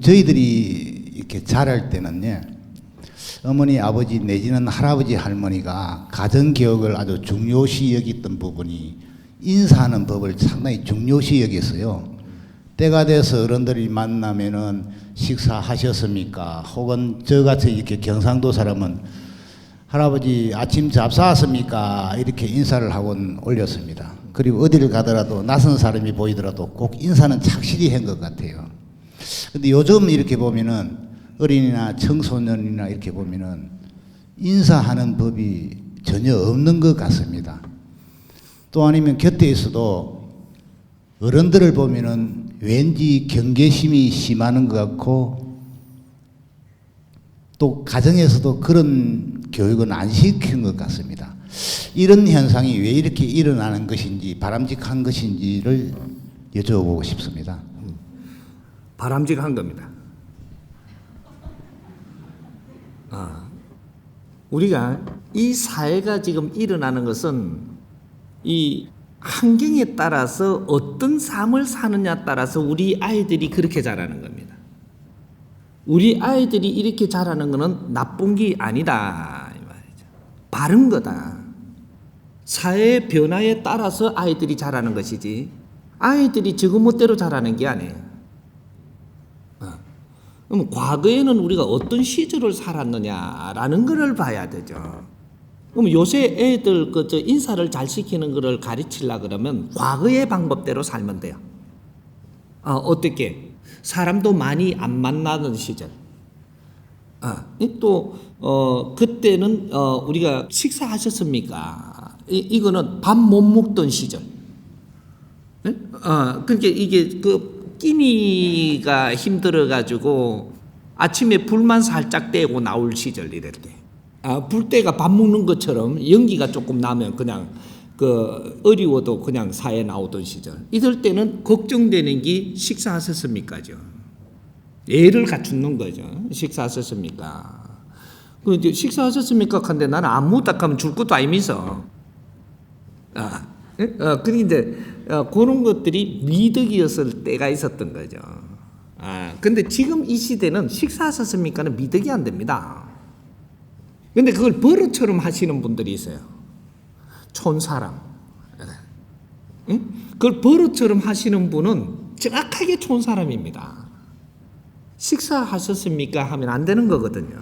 저희들이 이렇게 자랄 때는요, 어머니, 아버지 내지는 할아버지, 할머니가 가정교육을 아주 중요시 여겼던 부분이 인사하는 법을 상당히 중요시 여겼어요. 때가 돼서 어른들이 만나면은 식사하셨습니까? 혹은 저같이 이렇게 경상도 사람은 할아버지 아침 잡사왔습니까? 이렇게 인사를 하곤 올렸습니다. 그리고 어디를 가더라도 낯선 사람이 보이더라도 꼭 인사는 착실히 한 것 같아요. 근데 요즘 이렇게 보면은 어린이나 청소년이나 이렇게 보면은 인사하는 법이 전혀 없는 것 같습니다. 또 아니면 곁에 있어도 어른들을 보면은 왠지 경계심이 심하는 것 같고, 또 가정에서도 그런 교육은 안 시키는 것 같습니다. 이런 현상이 왜 이렇게 일어나는 것인지, 바람직한 것인지를 여쭤보고 싶습니다. 바람직한 겁니다. 우리가 이 사회가 지금 일어나는 것은 이 환경에 따라서 어떤 삶을 사느냐에 따라서 우리 아이들이 그렇게 자라는 겁니다. 우리 아이들이 이렇게 자라는 것은 나쁜 게 아니다 이 말이죠. 바른 거다. 사회의 변화에 따라서 아이들이 자라는 것이지 아이들이 지금 멋대로 자라는 게 아니에요. 그럼 과거에는 우리가 어떤 시절을 살았느냐라는 것을 봐야 되죠. 그럼 요새 애들 인사를 잘 시키는 것을 가르치려 그러면 과거의 방법대로 살면 돼요. 어떻게? 사람도 많이 안 만나는 시절. 또 그때는 우리가 식사하셨습니까? 이거는 밥 못 먹던 시절. 그러니까 이게 끼니가 힘들어가지고 아침에 불만 살짝 떼고 나올 시절 이럴 때. 불때가 밥 먹는 것처럼 연기가 조금 나면 그냥 어려워도 그냥 사회 나오던 시절. 이럴 때는 걱정되는 게 식사하셨습니까죠. 애를 갖추는 거죠. 식사하셨습니까? 그런데 식사하셨습니까? 근데 나는 아무것도 하면 줄 것도 아니면서. 그런데 그런 것들이 미덕이었을 때가 있었던 거죠. 근데 지금 이 시대는 식사하셨습니까는 미덕이 안 됩니다. 근데 그걸 버릇처럼 하시는 분들이 있어요. 촌사람. 그걸 버릇처럼 하시는 분은 정확하게 촌사람입니다. 식사하셨습니까? 하면 안 되는 거거든요.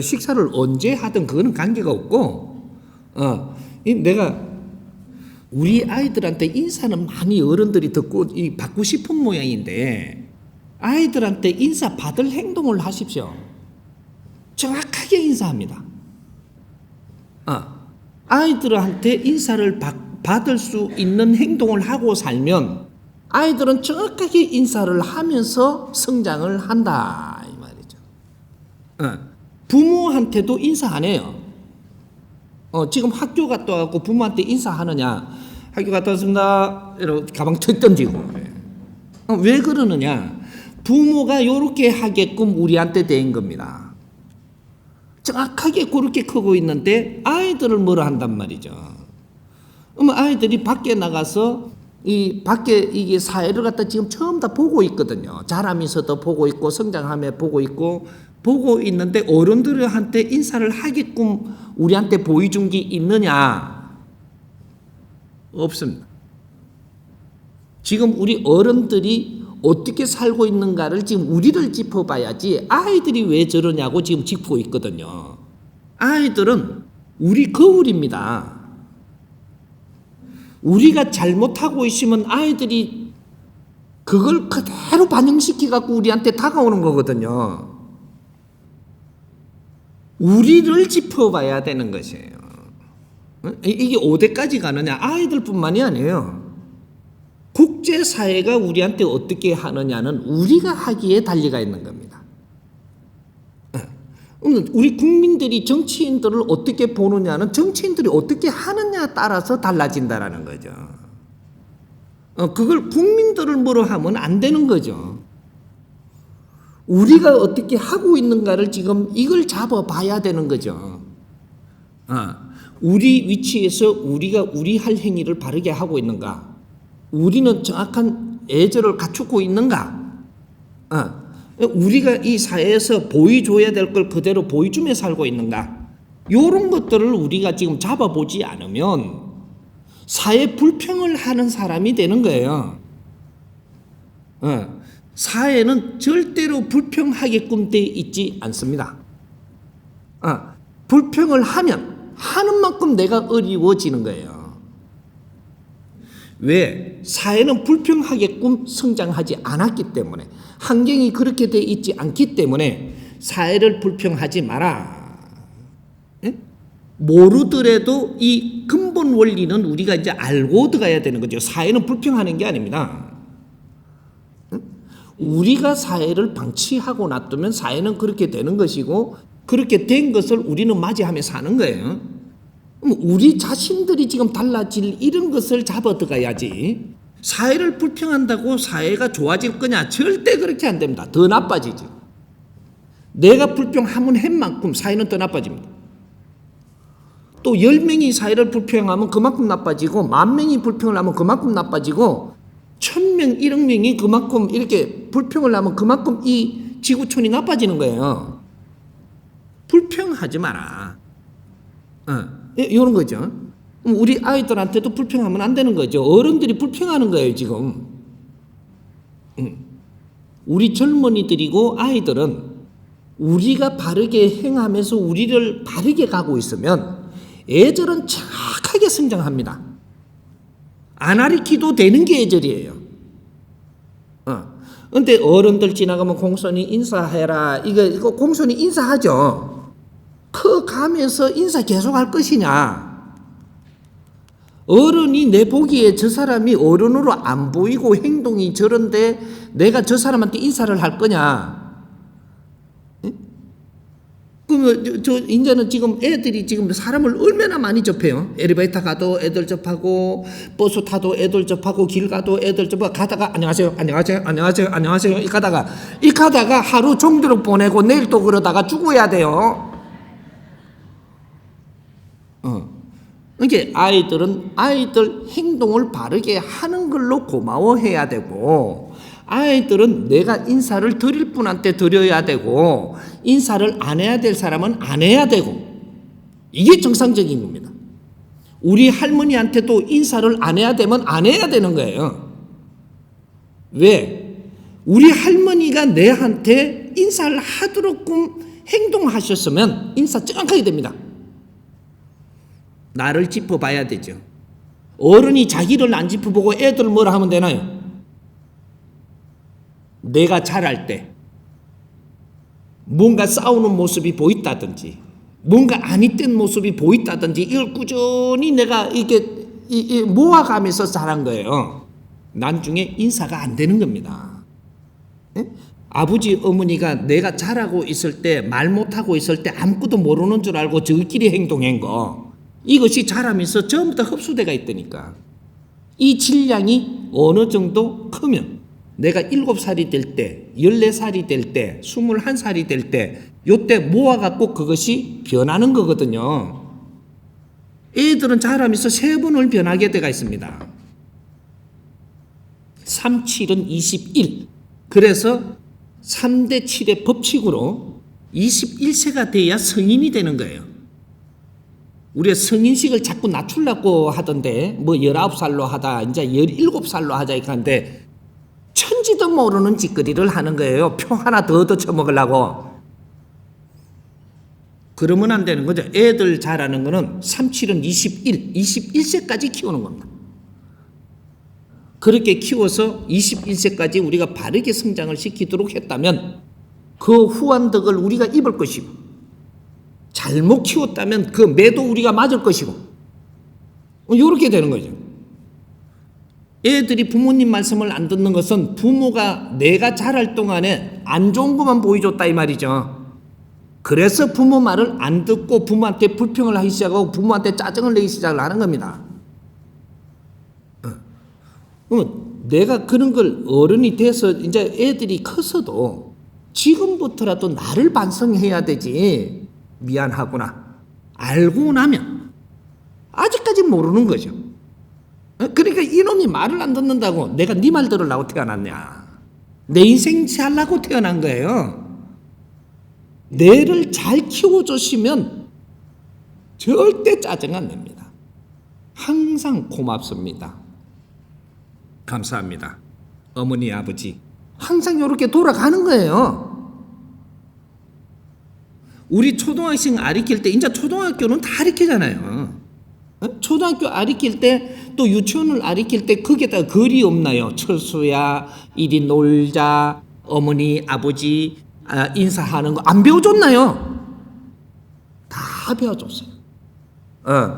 식사를 언제 하든 그거는 관계가 없고, 내가 우리 아이들한테 인사는 많이 어른들이 듣고 받고 싶은 모양인데, 아이들한테 인사 받을 행동을 하십시오. 정확하게 인사합니다. 아이들한테 인사를 받을 수 있는 행동을 하고 살면 아이들은 정확하게 인사를 하면서 성장을 한다 이 말이죠. 부모한테도 인사 안 해요. 지금 학교 갔다 와서 부모한테 인사하느냐? 학교 갔다 왔습니다. 이러고 가방 툭 던지고. 왜 그러느냐? 부모가 이렇게 하게끔 우리한테 된 겁니다. 정확하게 그렇게 크고 있는데 아이들을 뭐라 한단 말이죠. 그러면 아이들이 밖에 나가서 밖에 이게 사회를 갖다 지금 처음 다 보고 있거든요. 자라면서도 보고 있고 성장하며 보고 있고 보고 있는데 어른들한테 인사를 하게끔 우리한테 보여준 게 있느냐? 없습니다. 지금 우리 어른들이 어떻게 살고 있는가를 지금 우리를 짚어봐야지 아이들이 왜 저러냐고 지금 짚고 있거든요. 아이들은 우리 거울입니다. 우리가 잘못하고 있으면 아이들이 그걸 그대로 반영시켜갖고 우리한테 다가오는 거거든요. 우리를 짚어봐야 되는 것이에요. 이게 어디까지 가느냐? 아이들뿐만이 아니에요. 국제사회가 우리한테 어떻게 하느냐는 우리가 하기에 달리가 있는 겁니다. 우리 국민들이 정치인들을 어떻게 보느냐는 정치인들이 어떻게 하느냐에 따라서 달라진다라는 거죠. 그걸 국민들을 뭐로 하면 안 되는 거죠. 우리가 어떻게 하고 있는가를 지금 이걸 잡아봐야 되는 거죠. 우리 위치에서 우리가 우리 할 행위를 바르게 하고 있는가? 우리는 정확한 예절을 갖추고 있는가? 우리가 이 사회에서 보여줘야 될 걸 그대로 보여주며 살고 있는가? 이런 것들을 우리가 지금 잡아보지 않으면 사회 불평을 하는 사람이 되는 거예요. 사회는 절대로 불평하게끔 돼 있지 않습니다. 불평을 하는 만큼 내가 어려워지는 거예요. 왜? 사회는 불평하게끔 성장하지 않았기 때문에, 환경이 그렇게 돼 있지 않기 때문에 사회를 불평하지 마라. 모르더라도 이 근본 원리는 우리가 이제 알고 들어가야 되는 거죠. 사회는 불평하는 게 아닙니다. 우리가 사회를 방치하고 놔두면 사회는 그렇게 되는 것이고, 그렇게 된 것을 우리는 맞이하며 사는 거예요. 우리 자신들이 지금 달라질 이런 것을 잡아 들어가야지. 사회를 불평한다고 사회가 좋아질 거냐? 절대 그렇게 안 됩니다. 더 나빠지지. 내가 불평하면 한 만큼 사회는 더 나빠집니다. 또 10명이 사회를 불평하면 그만큼 나빠지고, 10,000명이 불평을 하면 그만큼 나빠지고, 1,000명, 1억 명이 그만큼 이렇게 불평을 하면 그만큼 이 지구촌이 나빠지는 거예요. 불평하지 마라. 이런 거죠. 우리 아이들한테도 불평하면 안 되는 거죠. 어른들이 불평하는 거예요, 지금. 우리 젊은이들이고 아이들은 우리가 바르게 행하면서 우리를 바르게 가고 있으면 애들은 정확하게 성장합니다. 안 가르쳐도 되는 게 애들이에요. 근데 어른들 지나가면 공손히 인사해라. 이거 공손히 인사하죠. 커 가면서 인사 계속 할 것이냐. 어른이 내 보기에 저 사람이 어른으로 안 보이고 행동이 저런데 내가 저 사람한테 인사를 할 거냐. 그러면 이제는 지금 애들이 지금 사람을 얼마나 많이 접해요. 엘리베이터 가도 애들 접하고, 버스 타도 애들 접하고, 길 가도 애들 접하고, 가다가 안녕하세요, 안녕하세요, 안녕하세요, 안녕하세요. 이 가다가 하루 종도록 보내고 내일 또 그러다가 죽어야 돼요. 그러니까 아이들 행동을 바르게 하는 걸로 고마워해야 되고, 아이들은 내가 인사를 드릴 분한테 드려야 되고, 인사를 안 해야 될 사람은 안 해야 되고, 이게 정상적인 겁니다. 우리 할머니한테도 인사를 안 해야 되면 안 해야 되는 거예요. 왜? 우리 할머니가 내한테 인사를 하도록끔 행동하셨으면 인사 정확하게 됩니다. 나를 짚어봐야 되죠. 어른이 자기를 안 짚어보고 애들 뭐라 하면 되나요? 내가 잘할 때 뭔가 싸우는 모습이 보인다든지, 뭔가 아니된 모습이 보인다든지, 이걸 꾸준히 내가 이게 모아가면서 잘한 거예요. 나중에 인사가 안 되는 겁니다. 아버지 어머니가 내가 잘하고 있을 때, 말 못하고 있을 때 아무것도 모르는 줄 알고 저끼리 행동한 거, 이것이 자라면서 전부 다 흡수돼가 있다니까. 이 질량이 어느 정도 크면, 내가 7살이 될 때, 14살이 될 때, 21살이 될 때, 요때 모아갖고 그것이 변하는 거거든요. 애들은 자라면서 3번을 변하게 돼가 있습니다. 3, 7은 21. 그래서 3대 7의 법칙으로 21세가 돼야 성인이 되는 거예요. 우리가 성인식을 자꾸 낮추려고 하던데, 뭐 19살로 하다, 이제 17살로 하자 이렇게 하는데, 천지도 모르는 짓거리를 하는 거예요. 표 하나 더 쳐먹으려고. 그러면 안 되는 거죠. 애들 잘하는 거는 3, 7은 21세까지 키우는 겁니다. 그렇게 키워서 21세까지 우리가 바르게 성장을 시키도록 했다면 그 후한 덕을 우리가 입을 것이고, 잘못 키웠다면 그 매도 우리가 맞을 것이고, 이렇게 되는 거죠. 애들이 부모님 말씀을 안 듣는 것은 부모가 내가 자랄 동안에 안 좋은 것만 보여줬다 이 말이죠. 그래서 부모 말을 안 듣고 부모한테 불평을 하기 시작하고 부모한테 짜증을 내기 시작을 하는 겁니다. 내가 그런 걸 어른이 돼서 이제 애들이 커서도 지금부터라도 나를 반성해야 되지. 미안하구나. 알고 나면 아직까지 모르는 거죠. 그러니까 이놈이 말을 안 듣는다고 내가 네 말 들으려고 태어났냐. 내 인생 살라고 태어난 거예요. 뇌를 잘 키워주시면 절대 짜증 안 냅니다. 항상 고맙습니다. 감사합니다. 어머니, 아버지. 항상 이렇게 돌아가는 거예요. 우리 초등학생 아리킬 때, 이제 초등학교는 다 아리키잖아요. 초등학교 아리킬 때, 또 유치원을 아리킬 때, 거기에다 글이 없나요? 철수야, 이리 놀자, 어머니, 아버지, 인사하는 거 안 배워줬나요? 다 배워줬어요.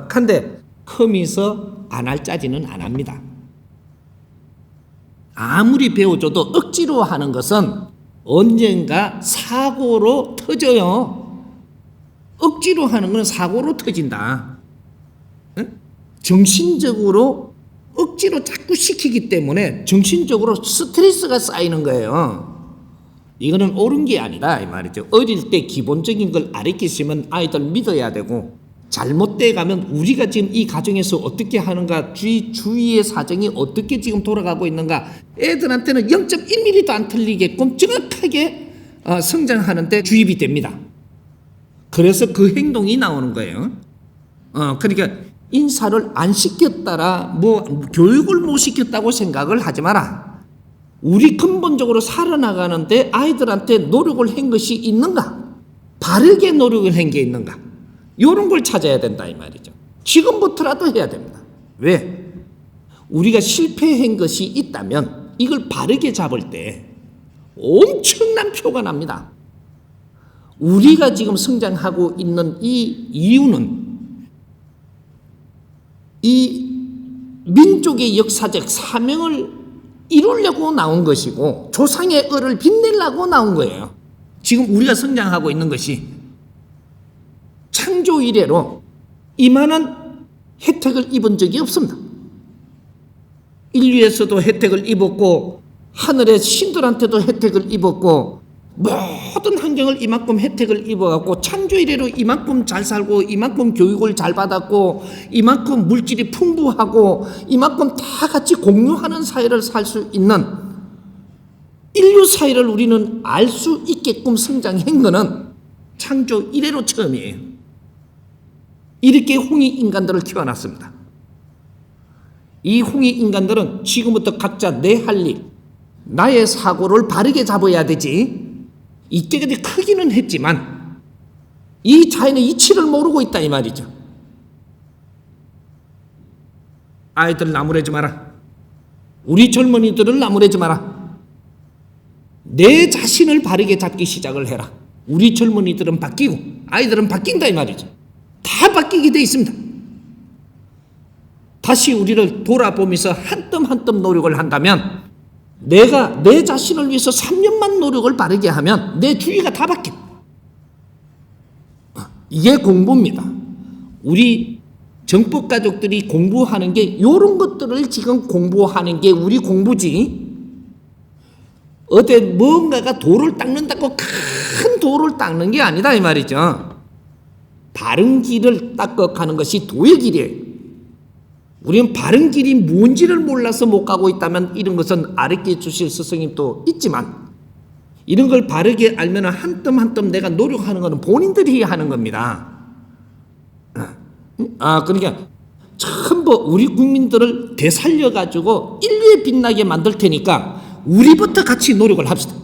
근데 크면서 안 할 짜지는 안 합니다. 아무리 배워줘도 억지로 하는 것은 언젠가 사고로 터져요. 억지로 하는 건 사고로 터진다. 정신적으로 억지로 자꾸 시키기 때문에 정신적으로 스트레스가 쌓이는 거예요. 이거는 옳은 게 아니다 이 말이죠. 어릴 때 기본적인 걸 가르치시면 아이들 믿어야 되고, 잘못돼 가면 우리가 지금 이 가정에서 어떻게 하는가, 주위의 사정이 어떻게 지금 돌아가고 있는가, 애들한테는 0.1mm도 안 틀리게끔 정확하게 성장하는데 주입이 됩니다. 그래서 그 행동이 나오는 거예요. 그러니까 인사를 안 시켰다라 교육을 못 시켰다고 생각을 하지 마라. 우리 근본적으로 살아나가는데 아이들한테 노력을 한 것이 있는가, 바르게 노력을 한 게 있는가, 이런 걸 찾아야 된다 이 말이죠. 지금부터라도 해야 됩니다. 왜? 우리가 실패한 것이 있다면 이걸 바르게 잡을 때 엄청난 표가 납니다. 우리가 지금 성장하고 있는 이 이유는 이 민족의 역사적 사명을 이루려고 나온 것이고, 조상의 을을 빛내려고 나온 거예요. 지금 우리가 성장하고 있는 것이 창조 이래로 이만한 혜택을 입은 적이 없습니다. 인류에서도 혜택을 입었고, 하늘의 신들한테도 혜택을 입었고, 모든 환경을 이만큼 혜택을 입어갖고 창조 이래로 이만큼 잘 살고, 이만큼 교육을 잘 받았고, 이만큼 물질이 풍부하고, 이만큼 다 같이 공유하는 사회를 살 수 있는 인류 사회를 우리는 알 수 있게끔 성장한 것은 창조 이래로 처음이에요. 이렇게 홍익 인간들을 키워놨습니다. 이 홍익 인간들은 지금부터 각자 내 할 일, 나의 사고를 바르게 잡아야 되지. 이때까지 크기는 했지만 이 자연의 이치를 모르고 있다 이 말이죠. 아이들 나무래지 마라. 우리 젊은이들을 나무래지 마라. 내 자신을 바르게 잡기 시작을 해라. 우리 젊은이들은 바뀌고 아이들은 바뀐다 이 말이죠. 다 바뀌게 돼 있습니다. 다시 우리를 돌아보면서 한 뼘 한 뼘 노력을 한다면, 내가 내 자신을 위해서 3년만 노력을 바르게 하면 내 주위가 다 바뀌어. 이게 공부입니다. 우리 정법 가족들이 공부하는 게 이런 것들을 지금 공부하는 게 우리 공부지. 어디 뭔가가 돌을 닦는다고 큰 돌을 닦는 게 아니다 이 말이죠. 바른 길을 닦아 가는 것이 도의 길이에요. 우리는 바른 길이 뭔지를 몰라서 못 가고 있다면 이런 것은 가르쳐 주실 스승님도 있지만, 이런 걸 바르게 알면 한 뼘 한 뼘 내가 노력하는 것은 본인들이 하는 겁니다. 그러니까 전부 우리 국민들을 되살려가지고 인류에 빛나게 만들 테니까 우리부터 같이 노력을 합시다.